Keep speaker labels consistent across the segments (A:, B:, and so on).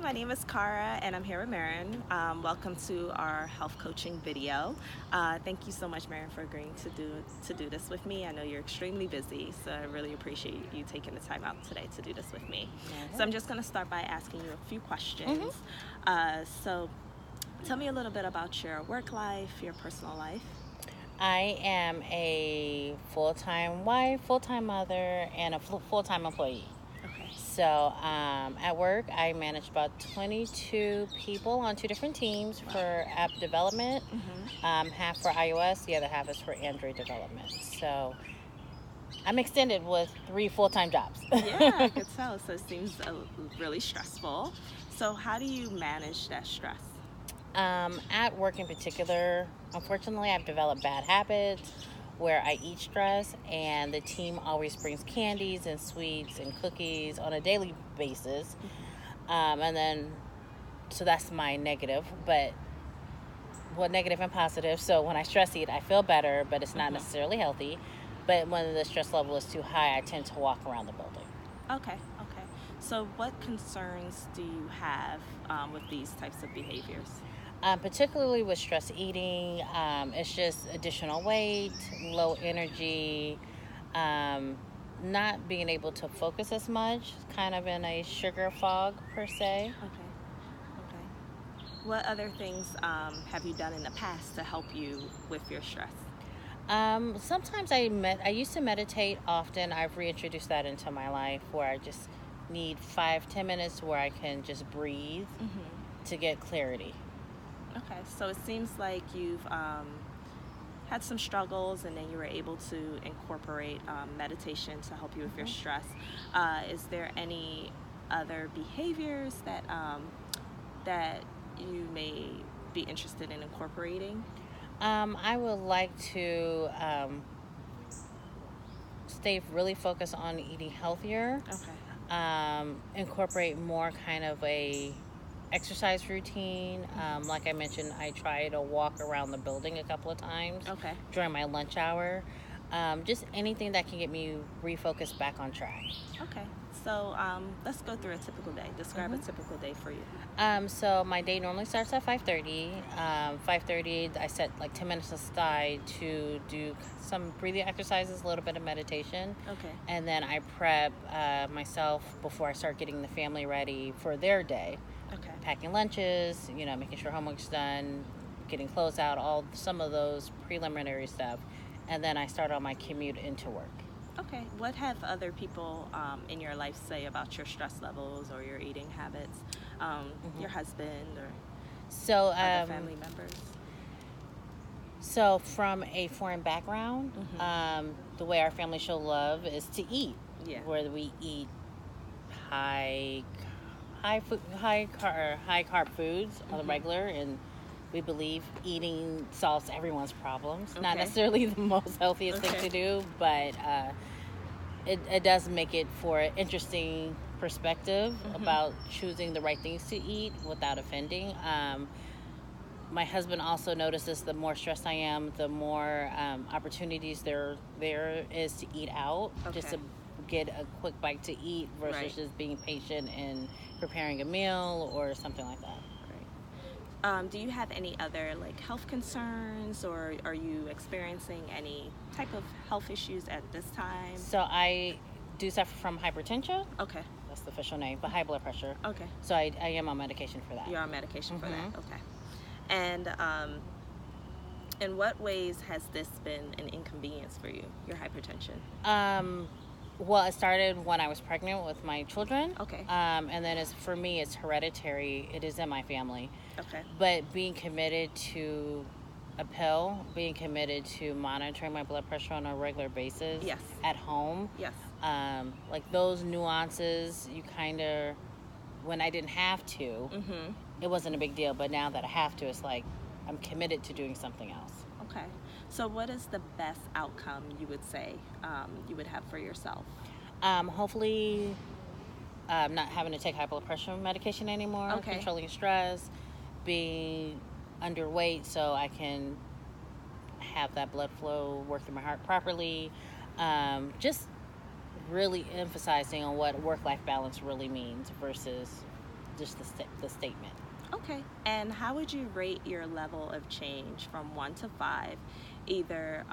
A: My name is Cara and I'm here with Marin. Welcome to our health coaching video. Thank you so much, Marin, for agreeing to do this with me. I know you're extremely busy, so I really appreciate you taking the time out today to do this with me. So I'm just going to start by asking you a few questions. So tell me a little bit about your work life, your personal life.
B: I am a full-time wife, full-time mother, and a full-time employee.
A: Okay.
B: So at work, I manage about 22 people on 2 different teams for app development. Half for iOS, the other half is for Android development. So I'm extended with 3 full-time jobs.
A: Yeah, I could tell. So it seems really stressful. So how do you manage that stress?
B: At work in particular, unfortunately, I've developed bad habits where I eat stress, and the team always brings candies and sweets and cookies on a daily basis. So that's my negative, but negative and positive. So when I stress eat, I feel better, but it's not necessarily healthy. But when the stress level is too high, I tend to walk around the building.
A: Okay. So what concerns do you have with these types of behaviors?
B: Particularly with stress eating, it's just additional weight, low energy, not being able to focus as much, kind of in a sugar fog per se.
A: Okay. What other things have you done in the past to help you with your stress?
B: Sometimes I used to meditate often. I've reintroduced that into my life where I just need 5-10 minutes where I can just breathe to get clarity.
A: Okay, so it seems like you've had some struggles and then you were able to incorporate meditation to help you with your stress. Is there any other behaviors that you may be interested in incorporating?
B: I would like to stay really focused on eating healthier.
A: Okay.
B: Incorporate more kind of a exercise routine. Like I mentioned, I try to walk around the building a couple of times during my lunch hour. Just anything that can get me refocused back on track.
A: Okay. So let's go through a typical day. Describe a typical day for you.
B: So my day normally starts at 5:30. 5:30, I set like 10 minutes aside to do some breathing exercises, a little bit of meditation.
A: Okay.
B: And then I prep myself before I start getting the family ready for their day.
A: Okay.
B: Packing lunches, making sure homework's done, getting clothes out, some of those preliminary stuff. And then I start on my commute into work.
A: Okay. What have other people in your life say about your stress levels or your eating habits? Your husband or other family members?
B: So from a foreign background, the way our family show love is to eat.
A: Yeah.
B: Where we eat high carb foods on the regular, and we believe eating solves everyone's problems.
A: Okay.
B: Not necessarily the most healthiest thing to do, but it does make it for an interesting perspective about choosing the right things to eat without offending. My husband also notices the more stressed I am, the more opportunities there is to eat out, just to get a quick bite to eat versus just being patient and preparing a meal or something like that.
A: Do you have any other health concerns, or are you experiencing any type of health issues at this time?
B: So I do suffer from hypertension.
A: Okay.
B: That's the official name, but high blood pressure.
A: Okay.
B: So I am on medication for that.
A: You're on medication for that. Okay. And in what ways has this been an inconvenience for you, your hypertension?
B: Well, it started when I was pregnant with my children.
A: Okay.
B: And then for me, it's hereditary. It is in my family.
A: Okay.
B: But being committed to a pill, being committed to monitoring my blood pressure on a regular basis at home.
A: Yes.
B: Like those nuances, when I didn't have to, it wasn't a big deal. But now that I have to, it's like I'm committed to doing something else.
A: Okay. So what is the best outcome you would say you would have for yourself?
B: Hopefully not having to take high blood pressure medication anymore, controlling stress, being underweight so I can have that blood flow work through my heart properly. Just really emphasizing on what work-life balance really means versus just the statement.
A: Okay. And how would you rate your level of change from 1 to 5? Either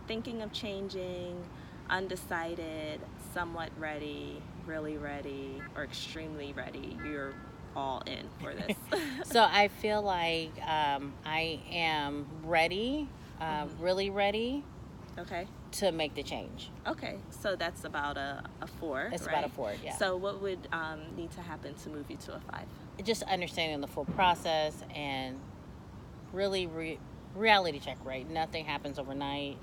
A: thinking of changing, undecided, somewhat ready, really ready, or extremely ready. You're all in for this.
B: So I feel like I am ready, really ready
A: Okay.
B: to make the change.
A: Okay. So that's about a 4.
B: It's
A: right?
B: about a 4, yeah.
A: So what would need to happen to move you to a 5?
B: Just understanding the full process and really reality check, right? Nothing happens overnight,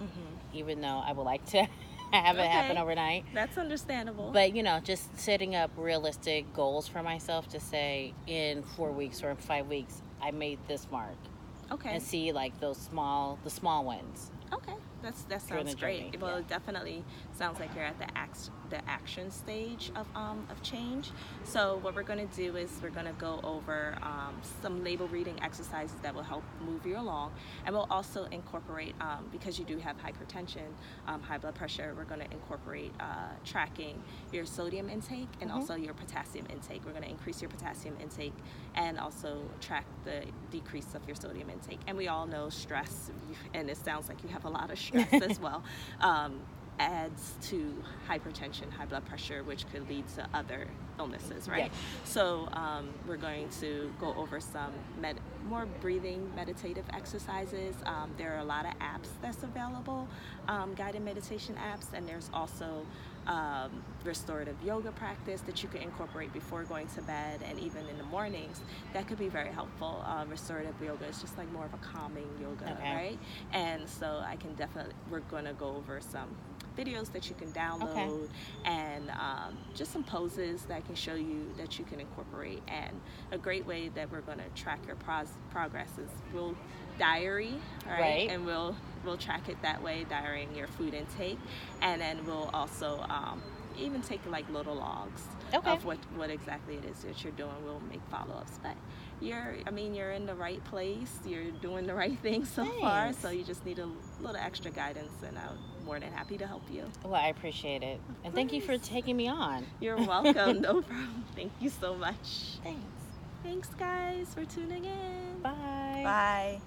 B: even though I would like to have it happen overnight.
A: That's understandable.
B: But, just setting up realistic goals for myself to say in 4 weeks or in 5 weeks, I made this mark.
A: Okay.
B: And see like the small wins.
A: Okay. That sounds great. Well, it definitely sounds like you're at the action stage of change. So what we're going to do is we're going to go over some label reading exercises that will help move you along, and we'll also incorporate, because you do have hypertension, high blood pressure, we're going to incorporate tracking your sodium intake and also your potassium intake. We're going to increase your potassium intake and also track the decrease of your sodium intake. And we all know stress, and it sounds like you have a lot of stress as well, adds to hypertension, high blood pressure, which could lead to other illnesses, right?
B: Yeah.
A: So we're going to go over some more breathing meditative exercises. There are a lot of apps that's available, guided meditation apps, and there's also restorative yoga practice that you can incorporate before going to bed and even in the mornings. That could be very helpful. Restorative yoga is just like more of a calming yoga, right? And so we're going to go over some videos that you can download and just some poses that can show you that you can incorporate. And a great way that we're going to track your progress is we'll diary, right? And we'll track it that way, diarying your food intake, and then we'll also even take like little logs of what exactly it is that you're doing. We'll make follow-ups, but you're in the right place. You're doing the right thing so far, so you just need a little extra guidance, and I'm more than happy to help you.
B: Well, I appreciate it. And thank you for taking me on.
A: You're welcome. No problem. Thank you so much.
B: Thanks.
A: Thanks, guys, for tuning in.
B: Bye.
A: Bye.